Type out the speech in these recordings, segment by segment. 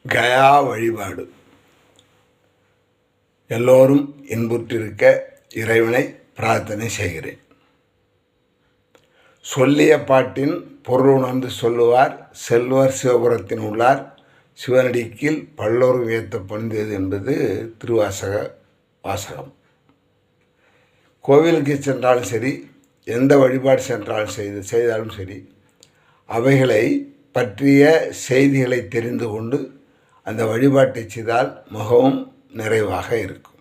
கயா வழிபாடு. எல்லோரும் இன்புற்றிருக்க இறைவனை பிரார்த்தனை செய்கிறேன். சொல்லிய பாட்டின் பொருள் உணர்ந்து சொல்லுவார் செல்வர் சிவபுரத்தின் உள்ளார் சிவனடிக்கில் பல்லோரும் ஏத்த பணிந்தது என்பது திருவாசக வாசகம். கோவிலுக்கு சென்றாலும் சரி, எந்த வழிபாடு சென்றாலும் செய்தாலும் சரி, அவைகளை பற்றிய செய்திகளை தெரிந்து கொண்டு அந்த வழிபாட்டை செய்தால் மிகவும் நிறைவாக இருக்கும்.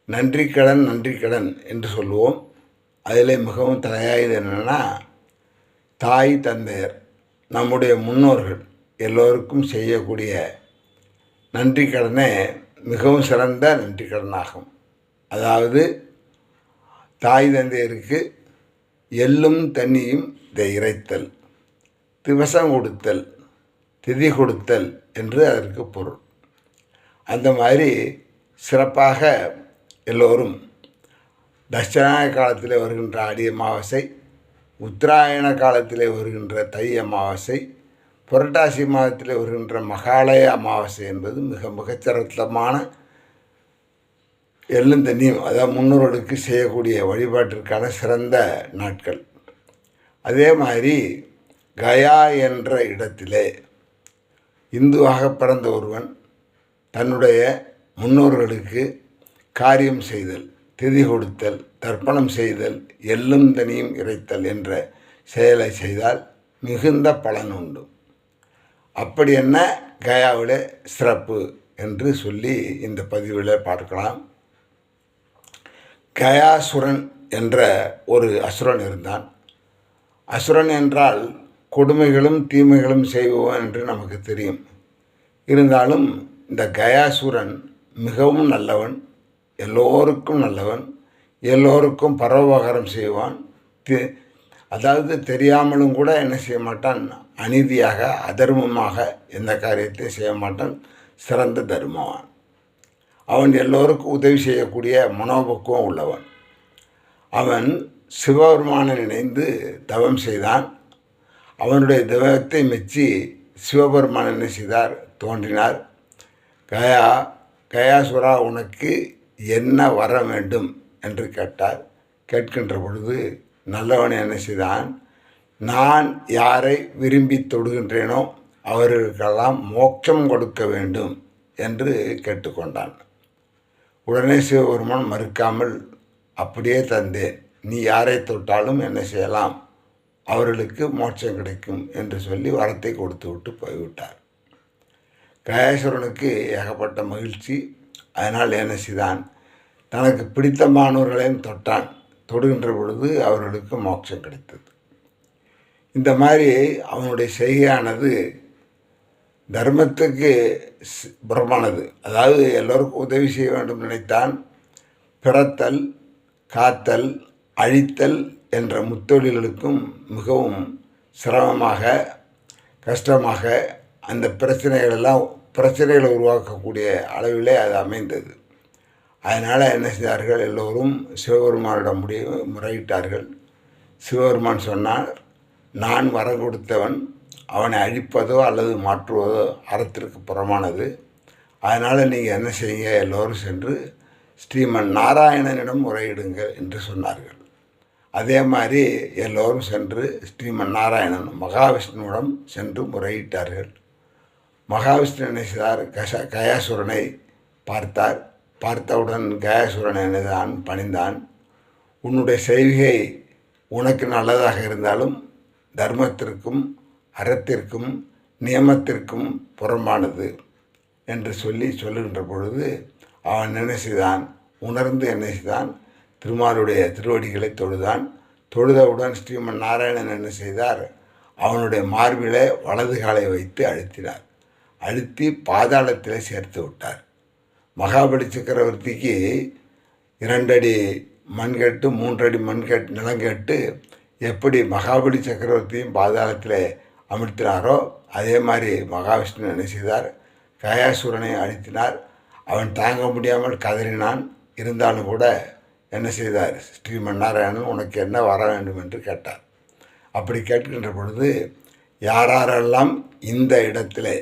நன்றிக்கடன் என்று சொல்லுவோம். அதில் மிகவும் தலையாயது என்னென்னா, தாய் தந்தையர் நம்முடைய முன்னோர்கள் எல்லோருக்கும் செய்யக்கூடிய நன்றிக்கடனே மிகவும் சிறந்த நன்றிக்கடனாகும். அதாவது தாய் தந்தையருக்கு எள்ளும் தண்ணியும் இறைத்தல், திவசம் கொடுத்தல், திதி கொடுத்தல் என்று அதற்கு பொருள். அந்த மாதிரி சிறப்பாக எல்லோரும் தட்சிணாய காலத்தில் வருகின்ற ஆடி அமாவாசை, உத்தராயண காலத்தில் வருகின்ற தை அமாவாசை, புரட்டாசி மாதத்தில் வருகின்ற மகாலய அமாவாசை என்பது மிக மிகச்சிறந்தமான எள்ளும் தண்ணியும், அதாவது முன்னோர்களுக்கு செய்யக்கூடிய வழிபாட்டிற்கான சிறந்த நாட்கள். அதே மாதிரி கயா என்ற இடத்திலே இந்துவாக பிறந்த ஒருவன் தன்னுடைய முன்னோர்களுக்கு காரியம் செய்தல், திதி கொடுத்தல், தர்ப்பணம் செய்தல், எள்ளும் தனியும் இறைத்தல் என்ற செயலை செய்தால் மிகுந்த பலன் உண்டு. அப்படி என்ன கயாவில் சிறப்பு என்று சொல்லி இந்த பதிவில் பார்க்கலாம். கயாசுரன் என்ற ஒரு அசுரன் இருந்தான். அசுரன் என்றால் கொடுமைகளும் தீமைகளும் செய்வோம் என்று நமக்கு தெரியும். இருந்தாலும் இந்த கயாசுரன் மிகவும் நல்லவன், எல்லோருக்கும் நல்லவன், எல்லோருக்கும் பரோபகாரம் செய்வான். அதாவது தெரியாமலும் கூட என்ன செய்ய மாட்டான், அநீதியாக அதர்மமாக எந்த காரியத்தையும் செய்ய மாட்டான், சிறந்த தர்மவான். அவன் எல்லோருக்கும் உதவி செய்யக்கூடிய மனோபக்குவம் உள்ளவன். அவன் சிவபெருமானை நினைந்து தவம் செய்தான். அவனுடைய தவத்தை மெச்சி சிவபெருமான் என்ன செய்தார், தோன்றினார். கயாசுரா, உனக்கு என்ன வர வேண்டும் என்று கேட்டார். கேட்கின்ற பொழுது நல்லவன் என்ன செய்தான், நான் யாரை விரும்பி தொடுகின்றேனோ அவர்களுக்கெல்லாம் மோட்சம் கொடுக்க வேண்டும் என்று கேட்டுக்கொண்டான். உடனே சிவபெருமான் மறுக்காமல், அப்படியே தந்தேன், நீ யாரை தொட்டாலும் என்ன செய்யலாம், அவர்களுக்கு மோட்சம் கிடைக்கும் என்று சொல்லி வரத்தை கொடுத்து விட்டு போய்விட்டார். கயாசுரனுக்கு ஏகப்பட்ட மகிழ்ச்சி. அதனால் என்ன செய்தான், தனக்கு பிடித்தமானவர்களையும் தொட்டான். தொடுகின்ற பொழுது அவர்களுக்கு மோட்சம் கிடைத்தது. இந்த மாதிரி அவனுடைய செய்கையானது தர்மத்துக்கு புறமானது. அதாவது எல்லோருக்கும் உதவி செய்ய வேண்டும் நினைத்தான். பிறத்தல், காத்தல், அழித்தல் என்ற முத்தொழில்களுக்கும் மிகவும் சிரமமாக, கஷ்டமாக, அந்த பிரச்சனைகளை உருவாக்கக்கூடிய அளவிலே அது அமைந்தது. அதனால் என்ன செய்தார்கள், எல்லோரும் சிவபெருமானிடம் முறையிட்டார்கள். சிவபெருமான் சொன்னார், நான் வரம் கொடுத்தவன், அவனை அழிப்பதோ அல்லது மாற்றுவதோ அறத்திற்கு புறமானது. அதனால் நீங்கள் என்ன செய்யுங்க, எல்லோரும் சென்று ஸ்ரீமன் நாராயணனிடம் முறையிடுங்கள் என்று சொன்னார்கள். அதே மாதிரி எல்லோரும் சென்று ஸ்ரீமன் நாராயணன் மகாவிஷ்ணுவிடம் சென்று முறையிட்டார்கள். மகாவிஷ்ணு என்ன செய்தார், கயாசுரனை பார்த்தார். பார்த்தவுடன் கயாசுரன் என்னதான் பணிந்தான். உன்னுடைய செய்கை உனக்கு நல்லதாக இருந்தாலும் தர்மத்திற்கும் அறத்திற்கும் நியமத்திற்கும் புறம்பானது என்று சொல்லுகின்ற பொழுது அவன் என்ன செய்தான், உணர்ந்து என்ன செய்தான், திருமாலுடைய திருவடிகளை தொழுதான். தொழுதவுடன் ஸ்ரீமன் நாராயணன் என்ன செய்தார், அவனுடைய மார்பிலே வலது காலை வைத்து அழுத்தினார். அழுத்தி பாதாளத்திலே சேர்த்து விட்டார். மகாபலி சக்கரவர்த்திக்கு 2 அடி மண்கட்டு 3 அடி மண்கட்டு நிலங்கட்டு எப்படி மகாபலி சக்கரவர்த்தியும் பாதாளத்தில் அமிழ்த்தினாரோ அதே மாதிரி மகாவிஷ்ணு என்ன செய்தார், கயாசுரனை அழுத்தினார். அவன் தாங்க முடியாமல் கதறினான். இருந்தாலும் கூட என்ன செய்தார், ஸ்ரீமன் நாராயணன் உனக்கு என்ன வர வேண்டும் என்று கேட்டார். அப்படி கேட்கின்ற பொழுது யாரெல்லாம் இந்த இடத்திலே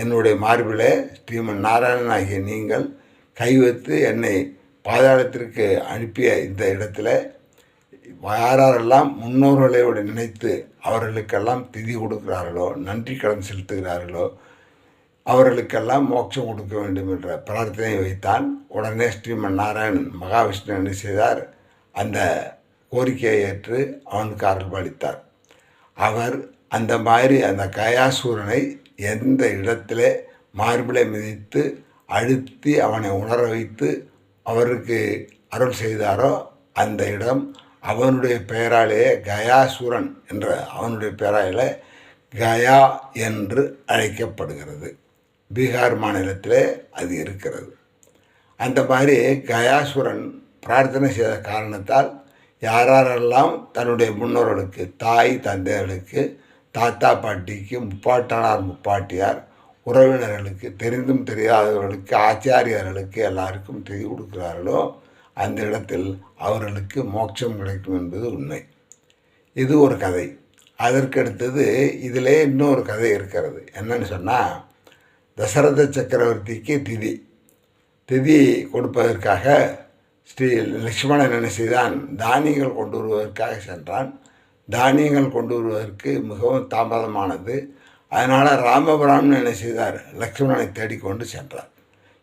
என்னுடைய மார்பிலே ஸ்ரீமன் நாராயணன் ஆகிய நீங்கள் கை வைத்து என்னை பாதாளத்திற்கு அனுப்பிய இந்த இடத்துல யாரெல்லாம் முன்னோர்களையோடு நினைத்து அவர்களுக்கெல்லாம் திதி கொடுக்கிறார்களோ, நன்றி கடன் செலுத்துகிறார்களோ, அவர்களுக்கெல்லாம் மோட்சம் கொடுக்க வேண்டும் என்ற பிரார்த்தனை வைத்தான். உடனே ஸ்ரீமன் நாராயணன் மகாவிஷ்ணு என்ன செய்தார்? அந்த கோரிக்கையை ஏற்று அவனுக்கு அருள்பாலித்தார். அவர் அந்த மாதிரி அந்த கயாசூரனை எந்த இடத்திலே மார்பிலை மிதித்து அழுத்தி அவனை உணர வைத்து அவருக்கு அருள் செய்தாரோ அந்த இடம் அவனுடைய பெயராலேயே கயாசூரன் என்ற அவனுடைய பெயராலே கயா என்று அழைக்கப்படுகிறது. பீகார் மாநிலத்திலே அது இருக்கிறது. அந்த மாதிரி கயாசுரன் பிரார்த்தனை செய்த காரணத்தால் யாரெல்லாம் தன்னுடைய முன்னோர்களுக்கு, தாய் தந்தையர்களுக்கு, தாத்தா பாட்டிக்கு, முப்பாட்டனார் முப்பாட்டியார், உறவினர்களுக்கு, தெரிந்தும் தெரியாதவர்களுக்கு, ஆச்சாரியர்களுக்கு எல்லாருக்கும் திதி கொடுக்கிறார்களோ அந்த இடத்தில் அவர்களுக்கு மோட்சம் கிடைக்கும் என்பது உண்மை. இது ஒரு கதை. அதற்கடுத்தது இதிலே இன்னொரு கதை இருக்கிறது. என்னன்னு சொன்னால், தசரத சக்கரவர்த்திக்கு திதி கொடுப்பதற்காக ஸ்ரீ லக்ஷ்மணன் என்ன செய்தான்? தானியங்கள் கொண்டு வருவதற்காக சென்றான். தானியங்கள் கொண்டு வருவதற்கு மிகவும் தாமதமானது. அதனால் ராமபிராமன் என்ன செய்தார்? லக்ஷ்மணனை தேடிக்கொண்டு சென்றார்.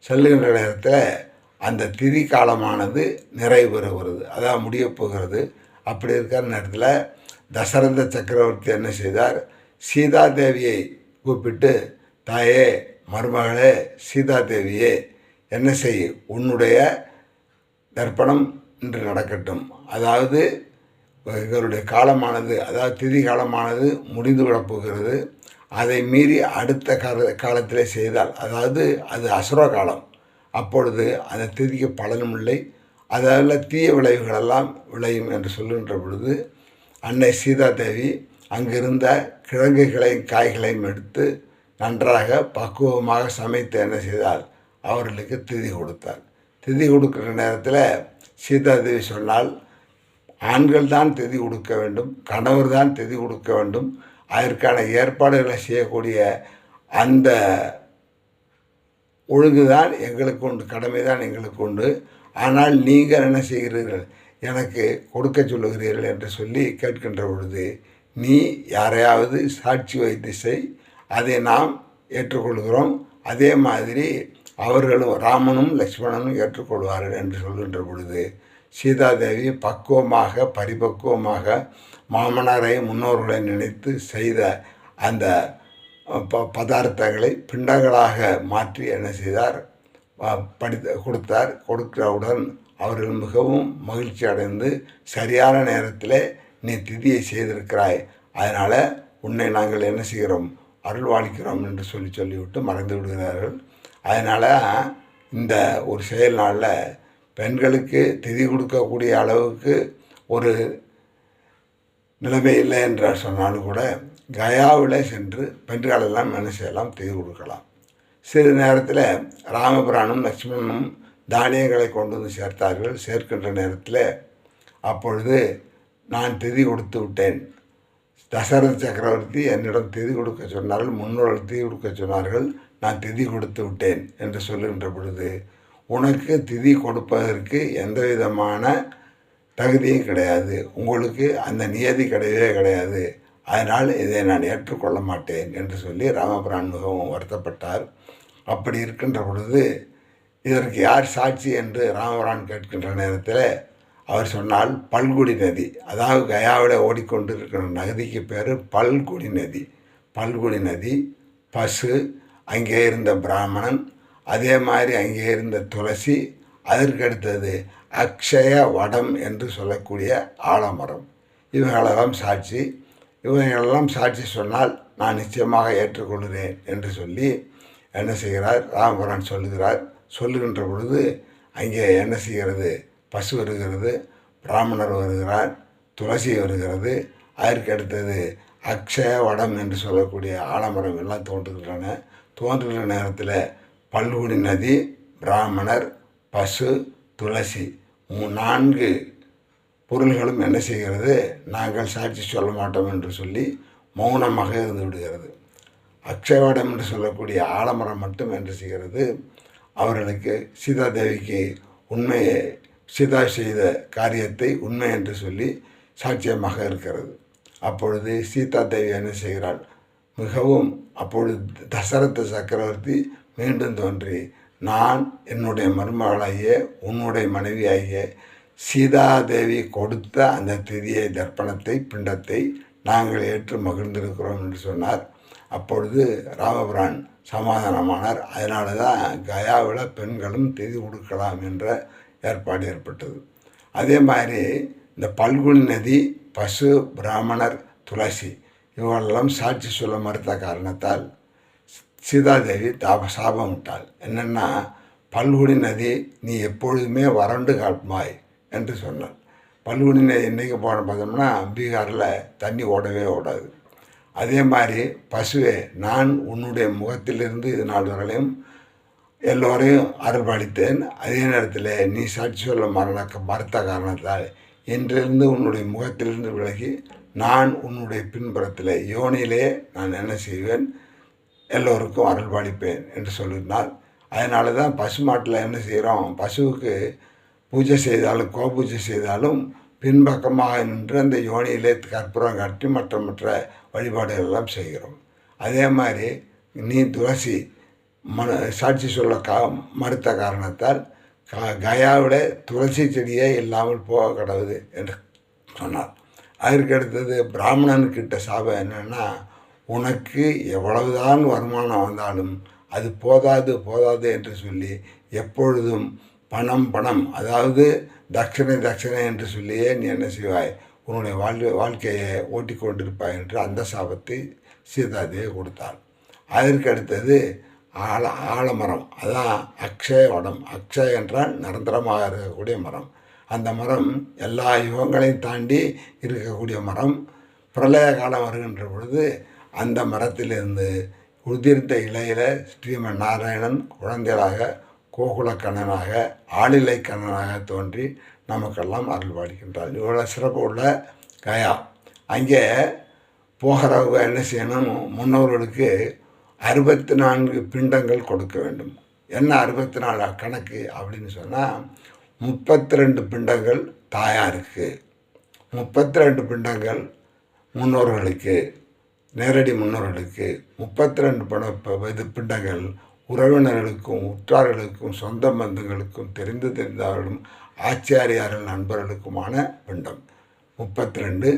செல்லுகின்ற நேரத்தில் அந்த திதி காலமானது நிறைவு பெறுகிறது, அதான் முடியப் போகிறது. அப்படி இருக்கிற நேரத்தில் தசரத சக்கரவர்த்தி என்ன செய்தார்? சீதாதேவியை கூப்பிட்டு, தாயே, மருமகளே, சீதாதேவியே, என்ன செய்? உன்னுடைய தர்ப்பணம் இன்று நடக்கட்டும். அதாவது இவருடைய காலமானது, அதாவது திதி காலமானது முடிந்து விடப் போகிறது. அதை மீறி அடுத்த காலத்திலே செய்தால், அதாவது அது அசுர காலம், அப்பொழுது அந்த திதிக்கு பலனும் இல்லை, அதில் தீய விளைவுகளெல்லாம் விளையும் என்று சொல்லுகின்ற பொழுது அன்னை சீதாதேவி அங்கிருந்த கிழங்குகளையும் காய்களையும் எடுத்து நன்றாக பக்குவமாக சமைத்து என்ன செய்தால்? அவர்களுக்கு திதி கொடுத்தார். திதி கொடுக்குற நேரத்தில் சீதாதேவி சொன்னால், ஆண்கள் தான் திதி கொடுக்க வேண்டும், கணவர் தான் திதி கொடுக்க வேண்டும், அதற்கான ஏற்பாடுகளை செய்யக்கூடிய அந்த ஒழுங்கு தான் எங்களுக்கு உண்டு, கடமை தான் எங்களுக்கு உண்டு. ஆனால் நீங்கள் என்ன செய்கிறீர்கள்? எனக்கு கொடுக்க சொல்லுகிறீர்கள் என்று சொல்லி கேட்கின்ற பொழுது, நீ யாரையாவது சாட்சி வைத்து செய், அதை நாம் ஏற்றுக்கொள்கிறோம், அதே மாதிரி அவர்களும் ராமனும் லக்ஷ்மணனும் ஏற்றுக்கொள்வார்கள் என்று சொல்கின்ற பொழுது சீதாதேவி பக்குவமாக பரிபக்குவமாக மாமனாரை முன்னோர்களை நினைத்து செய்த அந்த பதார்த்தங்களை பிண்டங்களாக மாற்றி என்ன செய்தார்? கொடுக்கிறவுடன் அவர்கள் மிகவும் மகிழ்ச்சி அடைந்து, சரியான நேரத்தில் நீ திதியை செய்திருக்கிறாய், அதனால் உன்னை நாங்கள் என்ன செய்கிறோம்? அருள்வாளிக்கிறோம் என்று சொல்லிவிட்டு மறைந்து விடுகிறார்கள். அதனால் இந்த ஒரு செயல் நாளில் பெண்களுக்கு திதி கொடுக்கக்கூடிய அளவுக்கு ஒரு நிலைமை இல்லை என்று சொன்னாலும் கூட கயாவில் சென்று பெண்களெல்லாம் என்ன செய்யலாம்? திதி கொடுக்கலாம். சிறிது நேரத்தில் ராமபிரானும் லக்ஷ்மணனும் தானியங்களை கொண்டு வந்து சேர்த்தார்கள். சேர்க்கின்ற நேரத்தில் அப்பொழுது நான் திதி கொடுத்து விட்டேன், தசரத சக்கரவர்த்தி என்னிடம் திதி கொடுக்க சொன்னார்கள், முன்னோர்கள் திதி கொடுக்க சொன்னார்கள், நான் திதி கொடுத்து விட்டேன் என்று சொல்லுகின்ற பொழுது, உனக்கு திதி கொடுப்பதற்கு எந்த விதமான தகுதியும் கிடையாது, உங்களுக்கு அந்த நியதி கிடையவே கிடையாது, அதனால் இதை நான் ஏற்றுக்கொள்ள மாட்டேன் என்று சொல்லி ராமபிரான் மிகவும் வருத்தப்பட்டார். அப்படி இருக்கின்ற பொழுது இதற்கு யார் சாட்சி என்று ராமபிரான் கேட்கின்ற நேரத்தில் அவர் சொன்னால், பல்குடி நதி, அதாவது கயாவில் ஓடிக்கொண்டு இருக்கிற நதிக்கு பேர் பல்குடி நதி. பல்குடி நதி, பசு, அங்கே இருந்த பிராமணன், அதே மாதிரி அங்கே இருந்த துளசி, அதற்கடுத்தது அக்ஷய வடம் என்று சொல்லக்கூடிய ஆலமரம், இவங்களெல்லாம் சாட்சி. இவங்களெல்லாம் சாட்சி சொன்னால் நான் நிச்சயமாக ஏற்றுக்கொள்கிறேன் என்று சொல்லி என்ன செய்கிறார்? ராமபிரான் சொல்லுகின்ற பொழுது அங்கே என்ன செய்கிறது? பசு வருகிறது, பிராமணர் வருகிறார், துளசி வருகிறது, அதற்கு அடுத்தது அக்ஷய வடம் என்று சொல்லக்கூடிய ஆலமரம் எல்லாம் தோன்றுகிற நேரத்தில் பல்குடி நதி, பிராமணர், பசு, துளசி 4 பொருள்களும் என்ன செய்கிறது? நாங்கள் சாட்சி சொல்ல மாட்டோம் என்று சொல்லி மௌனமாக இருந்து விடுகிறது. அக்ஷயவடம் என்று சொல்லக்கூடிய ஆலமரம் மட்டும் என்ன செய்கிறது, அவர்களுக்கு சீதாதேவிக்கு உண்மையை, சீதா செய்த காரியத்தை உண்மை என்று சொல்லி சாட்சியமாக இருக்கிறது. அப்பொழுது சீதாதேவி என்ன செய்கிறாள், மிகவும் அப்பொழுது தசரத சக்கரவர்த்தி மீண்டும் தோன்றி, நான் என்னுடைய மருமகளாகிய உன்னுடைய மனைவியாகிய சீதாதேவி கொடுத்த அந்த திதியை, தர்ப்பணத்தை, பிண்டத்தை நாங்கள் ஏற்று மகிழ்ந்திருக்கிறோம் என்று சொன்னார். அப்பொழுது ராமபிரான் சமாதானமானார். அதனால தான் கயாவில் பெண்களும் திதி கொடுக்கலாம் என்ற ஏற்பாடு ஏற்பட்டது. அதே மாதிரி இந்த பல்குனி நதி, பசு, பிராமணர், துளசி இவர்களெல்லாம் சாட்சி சொல்ல மறுத்த காரணத்தால் சீதாதேவி சாபம் விட்டாள். என்னென்னா, பல்குனி நதி நீ எப்பொழுதுமே வறண்டு காட்மாய் என்று சொன்னாள். பல்குனி நதி என்றைக்கு போன பார்த்தோம்னா பீகாரில் தண்ணி ஓடவே ஓடாது. அதே மாதிரி பசுவே, நான் உன்னுடைய முகத்திலிருந்து இது நாள் வரையிலும் எல்லோரையும் அருள்பாலித்தேன். அதே நேரத்தில் நீ சாட்சி சொல்ல மறுத்த காரணத்தால் இன்றிலிருந்து உன்னுடைய முகத்திலிருந்து விலகி நான் உன்னுடைய பின்புறத்தில் யோனியிலே நான் என்ன செய்வேன், எல்லோருக்கும் அருள்பாலிப்பேன் என்று சொல்லியிருந்தால். அதனால தான் பசு மாட்டில் என்ன செய்கிறோம், பசுவுக்கு பூஜை செய்தாலும் கோபூஜை செய்தாலும் பின்பக்கமாக நின்று அந்த யோனியிலே கற்பூரம் காட்டி மற்ற வழிபாடுகள் எல்லாம் செய்கிறோம். அதே மாதிரி நீ துளசி சாட்சி சொல்ல மறுத்த காரணத்தால் கயாவிட துளசி செடியே இல்லாமல் போக கடவுது என்று சொன்னார். அதற்கு அடுத்தது பிராமணனுக்கிட்ட சாபம் என்னென்னா, உனக்கு எவ்வளவுதான் வருமானம் வந்தாலும் அது போதாது என்று சொல்லி எப்பொழுதும் பணம், அதாவது தட்சிணை என்று சொல்லியே நீ என்ன செய்வாய், உன்னுடைய வாழ்க்கையை ஓட்டி கொண்டிருப்பாய் என்று அந்த சாபத்தை சீதாதேவி கொடுத்தாள். அதற்கு அடுத்தது ஆலமரம், அதான் அக்ஷயவடம். அக்ஷய என்றால் நிரந்தரமாக இருக்கக்கூடிய மரம். அந்த மரம் எல்லா யுகங்களையும் தாண்டி இருக்கக்கூடிய மரம். பிரளய காலம் வருகின்ற பொழுது அந்த மரத்திலிருந்து உதிர்ந்த இலையில் ஸ்ரீமன் நாராயணன் குழந்தைகளாக கோகுலக்கண்ணனாக ஆளிலை கண்ணனாக தோன்றி நமக்கெல்லாம் அருள்பாலிக்கின்றார். இவ்வளோ சிறப்பு உள்ள கயா. அங்கே போகிறவங்க என்ன செய்யணும், முன்னோர்களுக்கு 64 பிண்டங்கள் கொடுக்க வேண்டும். என்ன 64 கணக்கு அப்படின்னு சொன்னால், 32 பிண்டங்கள் தாயாருக்கு, 32 பிண்டங்கள் முன்னோர்களுக்கு, நேரடி முன்னோர்களுக்கு, 32 பிண்டங்கள் உறவினர்களுக்கும் உற்றார்களுக்கும் சொந்த பந்தங்களுக்கும் தெரிந்தவர்களும் ஆச்சாரியார்கள் நண்பர்களுக்குமான பிண்டம். 32,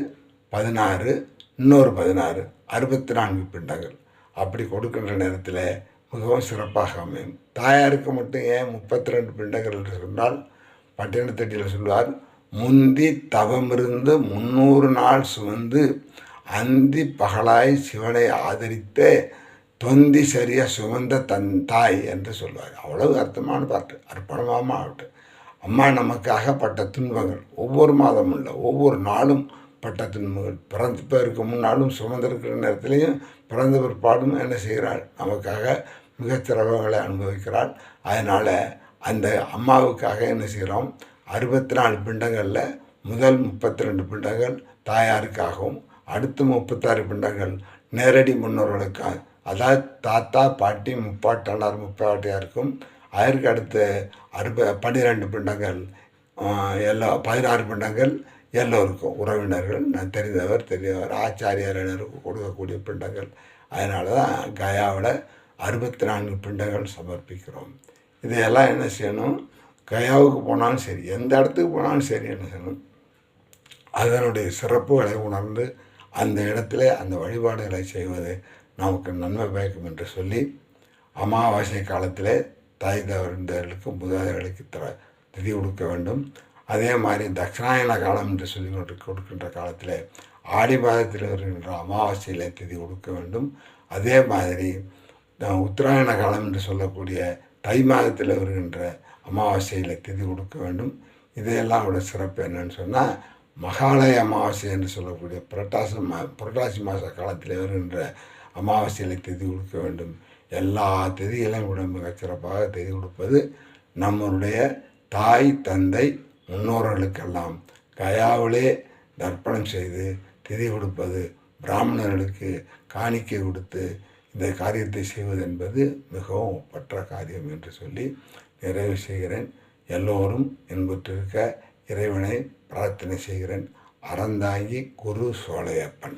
16, இன்னொரு 16, 64 பிண்டங்கள். அப்படி கொடுக்கின்ற நேரத்தில் மிகவும் சிறப்பாக அமையும். தாயாருக்கு மட்டும் ஏன் 32 பிண்டங்கள் என்று சொன்னால், பட்டினத்தட்டியில் சொல்வார், முந்தி தவமிருந்து 300 நாள் சுமந்து அந்தி பகலாய் சிவனை ஆதரித்த தொந்தி சரிய சுமந்த தாய் என்று சொல்வார். அவ்வளவு அர்த்தமான பாட்டு, அர்ப்பணமான பாட்டு. அம்மா நமக்காக பட்ட துன்பங்கள், ஒவ்வொரு மாதமும் இல்லை ஒவ்வொரு நாளும் பட்ட துன்பங்கள், பிறந்த பேருக்கு முன்னாலும் சுமந்திருக்கிற நேரத்திலையும் பிறந்த பிற்பாடும் என்ன செய்கிறாள், நமக்காக மிகச்சிறப்புகளை அனுபவிக்கிறாள். அதனால் அந்த அம்மாவுக்காக என்ன செய்கிறோம், 64 பிண்டங்களில் முதல் 32 பிண்டங்கள் தாயாருக்காகவும், அடுத்த 36 பிண்டங்கள் நேரடி முன்னோர்களுக்காக, அதாவது தாத்தா பாட்டி முப்பாட்டனார் முப்பாட்டியாருக்கும், அதற்கு அடுத்த 12 பிண்டங்கள் 16 பிண்டங்கள் எல்லோருக்கும், உறவினர்கள், நான் தெரிந்தவர் ஆச்சாரியர்களுக்கு கொடுக்கக்கூடிய பிண்டங்கள். அதனால தான் கயாவில் 64 பிண்டங்கள் சமர்ப்பிக்கிறோம். இதையெல்லாம் என்ன செய்யணும், கயாவுக்கு போனாலும் சரி, எந்த இடத்துக்கு போனாலும் சரி என்ன செய்யணும், அதனுடைய சிறப்புகளை உணர்ந்து அந்த இடத்துல அந்த வழிபாடுகளை செய்வது நமக்கு நன்மை பயக்கும் என்று சொல்லி, அமாவாசை காலத்தில் தாய் தவறுந்தவர்களுக்கு மூதாதையர்களுக்கு திதி கொடுக்க வேண்டும். அதே மாதிரி தட்சிணாயன காலம் என்று சொல்லி கொடுக்கின்ற காலத்தில் ஆடி மாதத்தில் வருகின்ற அமாவாசையில் திதி கொடுக்க வேண்டும். அதே மாதிரி உத்தராயண காலம் என்று சொல்லக்கூடிய தை மாதத்தில் வருகின்ற அமாவாசையில் திதி கொடுக்க வேண்டும். இதையெல்லாம் விட சிறப்பு என்னன்னு சொன்னால், மகாலய அமாவாசை என்று சொல்லக்கூடிய புரட்டாசி மாத காலத்தில் வருகின்ற அமாவாசையில் திதி கொடுக்க வேண்டும். எல்லா திதிகளையும் விட மிகச்சிறப்பாக திதி கொடுப்பது நம்மளுடைய தாய் தந்தை முன்னோர்களுக்கெல்லாம் கயாவிலே தர்ப்பணம் செய்து திதி கொடுப்பது, பிராமணர்களுக்கு காணிக்கை கொடுத்து இந்த காரியத்தை செய்வது என்பது மிகவும் ஒப்பற்ற காரியம் என்று சொல்லி நிறைவு செய்கிறேன். எல்லோரும் இன்புற்றிருக்க இறைவனை பிரார்த்தனை செய்கிறேன். அறந்தாங்கி குரு சோலையப்பன்.